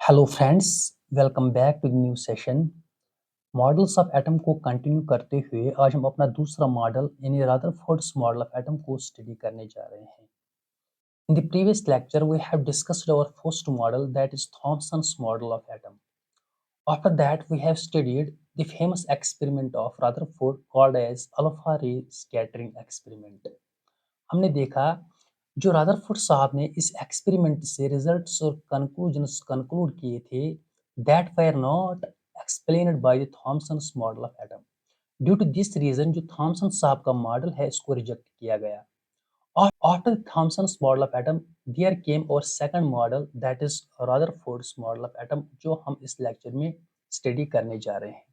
Hello friends, welcome back to the new session. Models of atom को continue करते हुए आज हम अपना दूसरा मॉडल यानी रदरफोर्ड्स मॉडल ऑफ एटम को स्टडी करने जा रहे हैं। In the previous lecture we have discussed our first model that is Thomson's model of atom. After that we have studied the famous experiment of Rutherford called as alpha ray scattering experiment. हमने देखा जो Rutherford साहब ने इस experiment से results और conclusions conclude किए थे that were not explained by the Thomson's model of atom. Due to this reason जो थॉमसन साहब का मॉडल है इसको रिजेक्ट किया गया। After Thomson's model of atom there came और second model that is Rutherford's model of atom जो हम इस लेक्चर में स्टडी करने जा रहे हैं।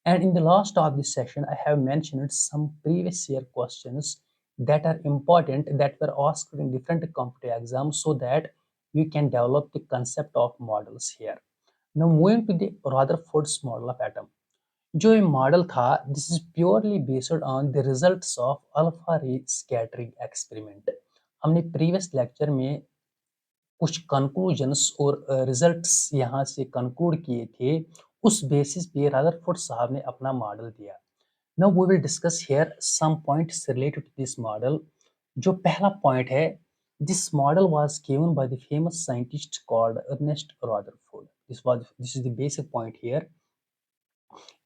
And in the last of this session, I have mentioned some previous year questions that are important that were asked in different competitive exams so that we can develop the concept of models here. Now moving to the Rutherford's model of atom. जो ये model था this is purely based on the results of alpha ray scattering experiment. हमने previous lecture में कुछ conclusions और results यहाँ से conclude किए थे, उस बेसिस पे रदरफोर्ड साहब ने अपना मॉडल दिया। Now we will discuss here some points related to this model. जो पहला पॉइंट है, this model was given by the famous scientist called Ernest Rutherford. This is the basic point here.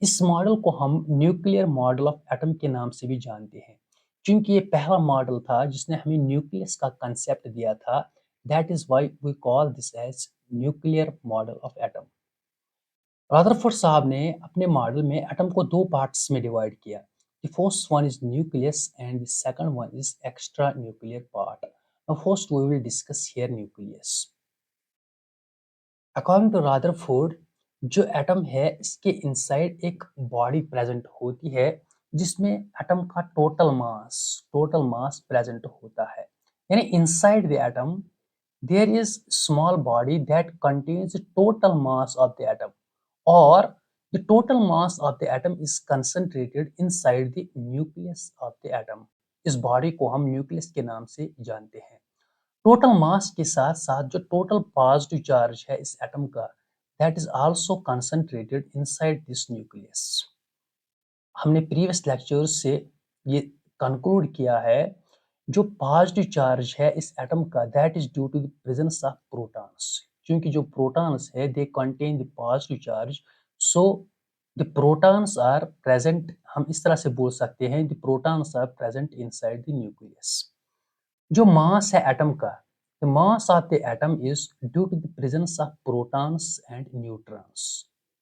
इस model को हम nuclear model of atom के नाम से भी जानते हैं क्योंकि ये पहला मॉडल था जिसने हमें न्यूक्लियस का कंसेप्ट दिया था। That is why we call this as nuclear model of atom. Rutherford साहब ने अपने मॉडल में एटम को दो पार्ट्स में डिवाइड किया। The first one is nucleus and the second one is extra nuclear part. Now first we will discuss here nucleus. According to Rutherford जो atom है इसके इनसाइड एक बॉडी प्रेजेंट होती है जिसमें एटम का टोटल मास प्रेजेंट होता है। यानी inside the atom there is small body that contains total mass of the atom और the total mass of the atom is concentrated inside the nucleus of the atom. इस body को हम nucleus के नाम से जानते हैं। टोटल मास के साथ साथ जो टोटल पॉजिटिव चार्ज है इस एटम का that is also concentrated inside this nucleus. हमने प्रीवियस लेक्चर्स से ये कंक्लूड किया है जो पॉजिटिव चार्ज है इस एटम का that is due to the presence of protons. क्योंकि जो प्रोटॉन्स है they contain the positive charge, so the protons are present. हम इस तरह से बोल सकते हैं the protons are present inside the nucleus. जो मास है एटम का, the mass of the atom is due to the presence of protons and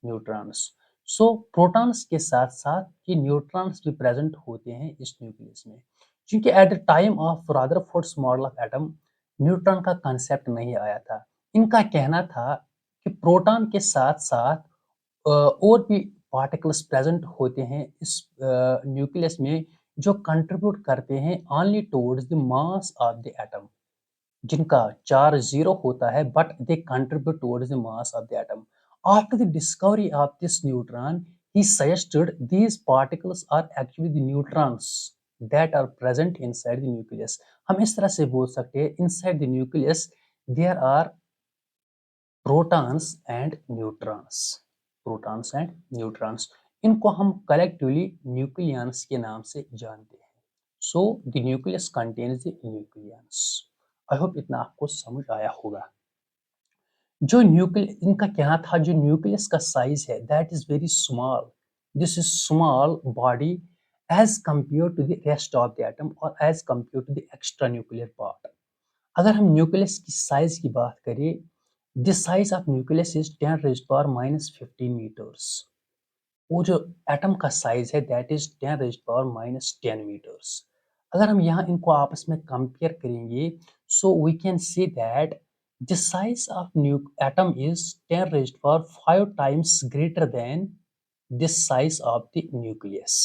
neutrons। so protons के साथ साथ ये न्यूट्रॉन्स भी प्रेजेंट होते हैं इस न्यूक्लियस में। क्योंकि at the time of Rutherford's model of atom neutron का कंसेप्ट नहीं आया था। इनका कहना था कि प्रोटॉन के साथ साथ और भी पार्टिकल्स प्रेजेंट होते हैं इस न्यूक्लियस में जो कंट्रीब्यूट करते हैं only towards the mass of the atom, जिनका चार्ज जीरो होता है but they contribute towards the mass of the atom. After the discovery of this neutron he suggested these particles are actually the neutrons that are present inside the nucleus। हम इस तरह से बोल सकते हैं inside the nucleus there are protons and neutrons. इनको हम collectively nucleons के नाम से जानते हैं। So the nucleus contains the nucleons. I hope इतना आपको समझ आया होगा। जो न्यूक्लियस इनका कहना था जो न्यूक्लियस का साइज है that is very small, this is small body as compare to the rest of the atom और as compare to the extra nuclear part. अगर हम न्यूक्लियस की साइज की बात करें, the size of nucleus is 10⁻⁻15 metres. वो जो atom का साइज है दैट इज 10⁻⁻10 मीटर्स। अगर हम यहाँ इनको आपस में कंपेयर करेंगे so we can see that the size of atom is 10⁵ times greater than this size of the nucleus.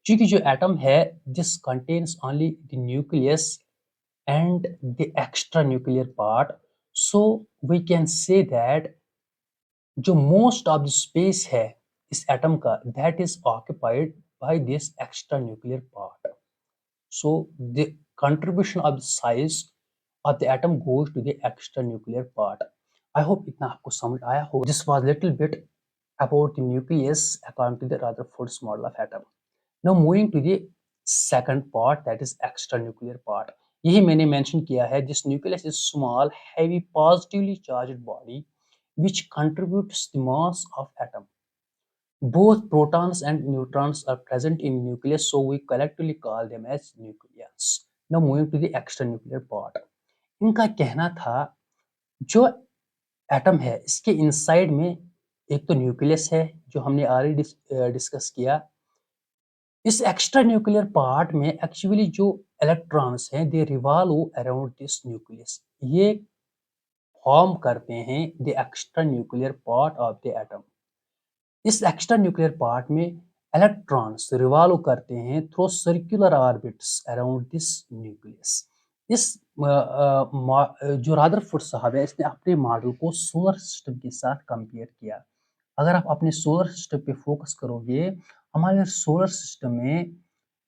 क्योंकि जो एटम है this contains only the nucleus and the extra nuclear part, so we can say that जो most of the space है इस atom का that is occupied by this extra nuclear part, so the contribution of the size of the atom goes to the extra nuclear part। I hope इतना आपको समझ आया हो. This was little bit about the nucleus according to the Rutherford's model of atom. Now moving to the second part, that is extranuclear part. यही मैंने mention किया है. This nucleus is small, heavy, positively charged body which contributes the mass of atom. Both protons and neutrons are present in nucleus, so we collectively call them as nucleons. Now moving to the extranuclear part. इनका कहना था जो atom है इसके inside में एक तो nucleus है जो हमने ऑलरेडी डिस्कस किया. इस एक्स्ट्रा न्यूक्लियर पार्ट में एक्चुअली जो इलेक्ट्रॉन्स हैं they revolve around this nucleus. ये फॉर्म करते हैं the extra nuclear part of the atom. इस एक्स्ट्रा न्यूक्लियर पार्ट में इलेक्ट्रॉन्स रिवॉल्व करते हैं through circular orbits around this nucleus. इस जो रादरफोर्ड साहब है इसने अपने मॉडल को सोलर सिस्टम के साथ कंपेयर किया. अगर आप अपने सोलर सिस्टम पे फोकस करोगे, हमारे सोलर सिस्टम में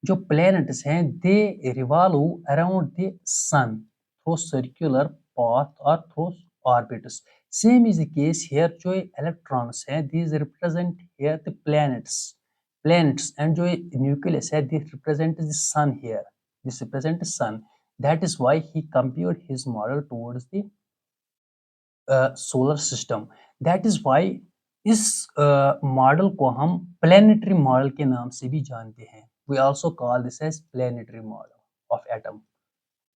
जो प्लैनेट्स हैं they revolve around the sun through circular path और through orbits. Same is the case here. जो इलेक्ट्रॉन्स हैं these represent here the planets and जो न्यूक्लियस है this represent the sun here. This represent sun. That is why he compared his model towards the solar system. That is why इस model को हम planetary model के नाम से भी जानते हैं. We also call this as planetary model of atom.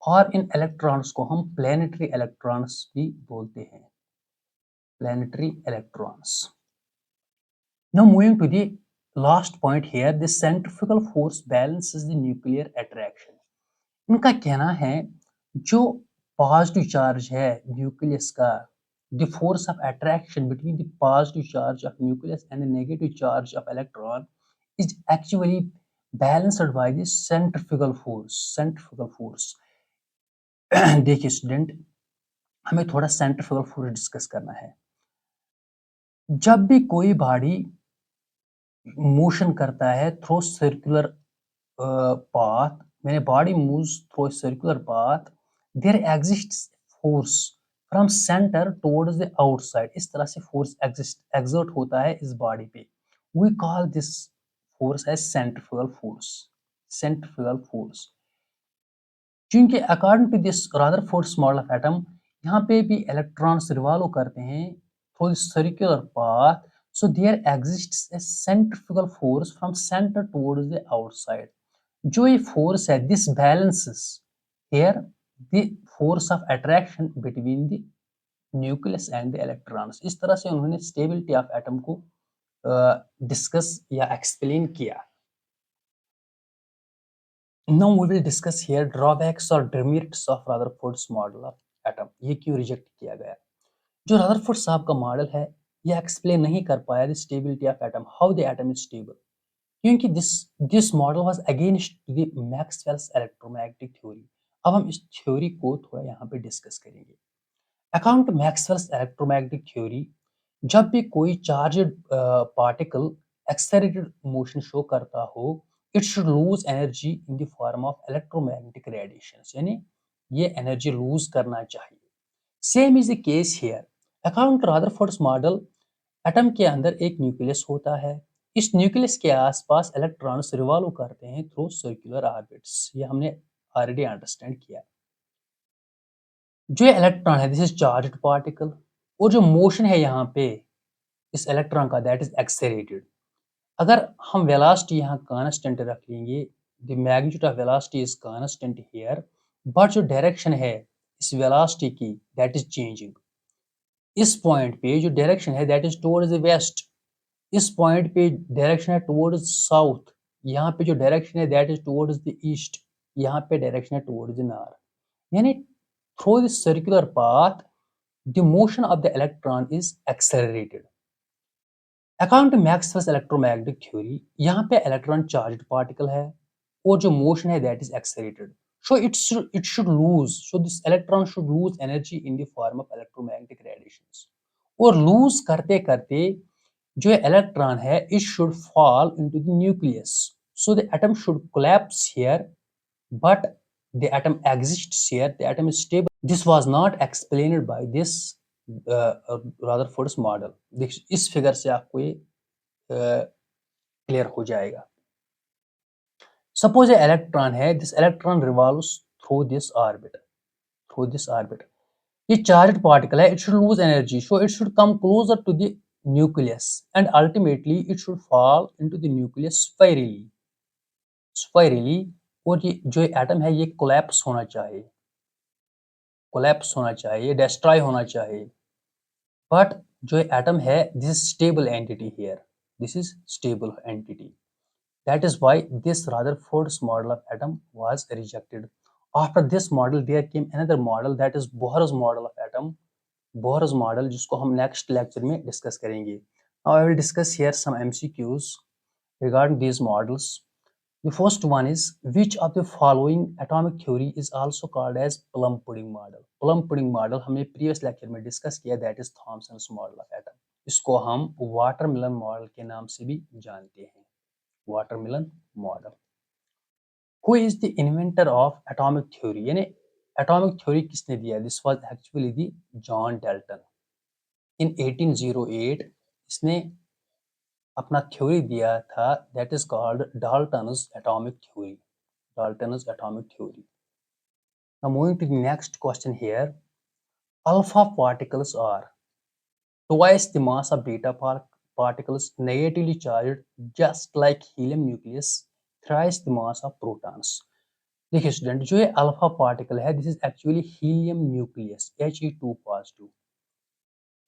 और इन इलेक्ट्रॉन्स को हम प्लैनेटरी इलेक्ट्रॉन्स भी बोलते हैं. Planetary electrons. Now moving to the last point here, the centrifugal force balances the nuclear attraction. उनका कहना है जो पॉजिटिव चार्ज है न्यूक्लियस का, the force of attraction between the positive charge of nucleus and the negative charge of electron is actually balanced by the centrifugal force. देखिए student, हमें थोड़ा centrifugal force discuss करना है. जब भी कोई बॉडी मोशन करता है through circular path, when a body moves through a circular path, there exists force from center towards the outside. इस तरह से force exert होता है इस body पे. We call this force as centrifugal force. Centrifugal force. क्योंकि according to this Rutherford's model of atom, यहाँ पे भी electrons revolve करते हैं through the circular path. So there exists a centrifugal force from center towards the outside. जो ये force है this balances here the force of attraction between the nucleus and the electrons. इस तरह से उन्होंने stability of atom को discuss या explain किया. Now we will discuss here drawbacks और demerits of Rutherford's model of atom. ये क्यों रिजेक्ट किया गया? जो रदरफोर्ड साहब का मॉडल है ये एक्सप्लेन नहीं कर पाया the stability of atom, how the atom is stable, क्योंकि this model was against the Maxwell's electromagnetic theory. अब हम इस थ्योरी को थोड़ा यहाँ पे डिस्कस करेंगे. According to Maxwell's electromagnetic theory, जब भी कोई charged particle accelerated motion show करता हो, it should lose energy in the form of electromagnetic radiations. यानी ये एनर्जी लूज करना चाहिए. Same is the case here. According to Rutherford's model, atom के अंदर एक न्यूक्लियस होता है. इस न्यूक्लियस के आसपास इलेक्ट्रॉन्स रिवॉल्व करते हैं थ्रू सर्कुलर ऑर्बिट्स. ये हमने ऑलरेडी अंडरस्टैंड किया. जो इलेक्ट्रॉन है दिस इज चार्ज्ड पार्टिकल और जो मोशन है यहाँ पे इस इलेक्ट्रॉन का दैट इज एक्सेलरेटेड. अगर हम वेलोसिटी यहाँ कांस्टेंट रख लेंगे, the magnitude of velocity is constant here, but जो डायरेक्शन है इस वेलोसिटी की दैट इज चेंजिंग. इस पॉइंट पे जो डायरेक्शन है that is towards the west. इस पॉइंट पे डायरेक्शन है टुवर्ड्स साउथ. यहाँ पे जो डायरेक्शन है that is towards the east. यहाँ पे डायरेक्शन है टुवर्ड्स द नॉर्थ. यानी through this circular path the motion of the electron is accelerated. According to Maxwell's electromagnetic theory, यहाँ पे इलेक्ट्रॉन चार्ज्ड पार्टिकल है और जो मोशन है that is accelerated. So it should lose. So this electron should lose energy in the form of electromagnetic radiations. और lose करते करते जो इलेक्ट्रॉन है it should fall into the nucleus. So the atom should collapse here, but the atom exists here. The atom is stable. This was not explained by this Rutherford's model. देखिए इस figure से आपको ये clear हो जाएगा। Suppose a electron है, this electron revolves through this orbit, through this orbit. ये charged particle है, it should lose energy, so it should come closer to the nucleus and ultimately it should fall into the nucleus spirally, spirally. और ये जो atom है ये collapse होना चाहिए, collapse होना चाहिए, डिस्ट्रॉय होना चाहिए। बट जो एटम है this is stable entity here, this is stable entity, that is why this Rutherford's model of atom was rejected. After this model there came another model, that is Bohr's model of atom, Bohr's model, जिसको हम next lecture में discuss करेंगे। Now I will discuss here some MCQs regarding these models. The first one is, which of the following atomic theory is also called as plum pudding model? Plum pudding model हमने previous lecture में discuss किया, that is Thomson's model of atom. इसको हम watermelon model के नाम से भी जानते हैं, watermelon model. Who is the inventor of atomic theory? यानी atomic theory किसने दिया? This was actually the John Dalton. In 1808 इसने अपना थ्योरी दिया था, that is called Dalton's atomic theory. Dalton's atomic theory. Now moving to the next question here. Alpha particles are twice the mass of beta particles, negatively charged, just like helium nucleus, thrice the mass of protons. देखिए student, जो ये alpha particle है, this is actually helium nucleus, He2 positive.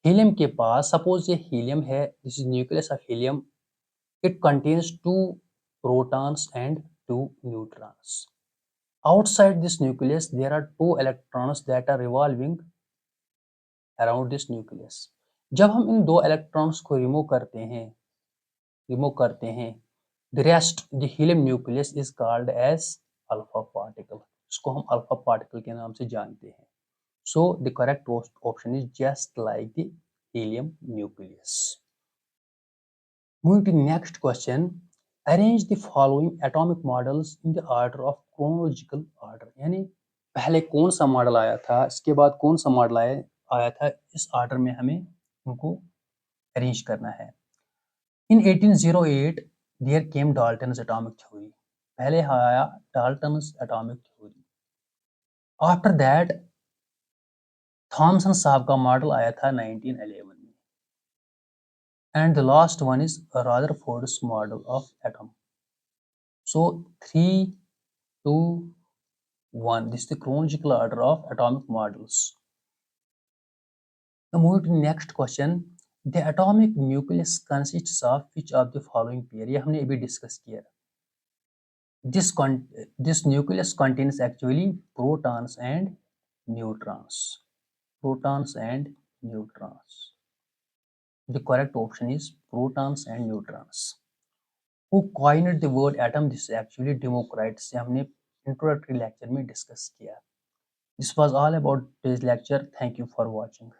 Helium के पास, suppose ये helium है, this is nucleus of helium, it contains two protons and two neutrons. Outside this nucleus, there are two electrons that are revolving around this nucleus. जब हम इन दो electrons को remove करते हैं, the rest, the helium nucleus is called as alpha particle. इसको हम alpha particle के नाम से जानते हैं. So the correct option is just like the helium nucleus. Moving to the next question, arrange the following atomic models in the order of chronological order. यानी पहले कौन सा मॉडल आया था, इसके बाद कौन सा मॉडल आया था, इस ऑर्डर में हमें उनको अरेंज करना है। In 1808 there came Dalton's atomic theory. पहले आया Dalton's atomic theory. After that Thomson साहब का मॉडल आया था 1911 में। And the last one is Rutherford's model of atom. So 3, 2, 1. This is the chronological order of atomic models. Now moving to the next question. The atomic nucleus consists of which of the following pair? ये हमने अभी discuss किया। This nucleus contains actually protons and neutrons. Protons and neutrons. The correct option is protons and neutrons. Who coined the word atom? This is actually Democritus, से हमने introductory lecture में discuss किया। This was all about today's lecture. Thank you for watching.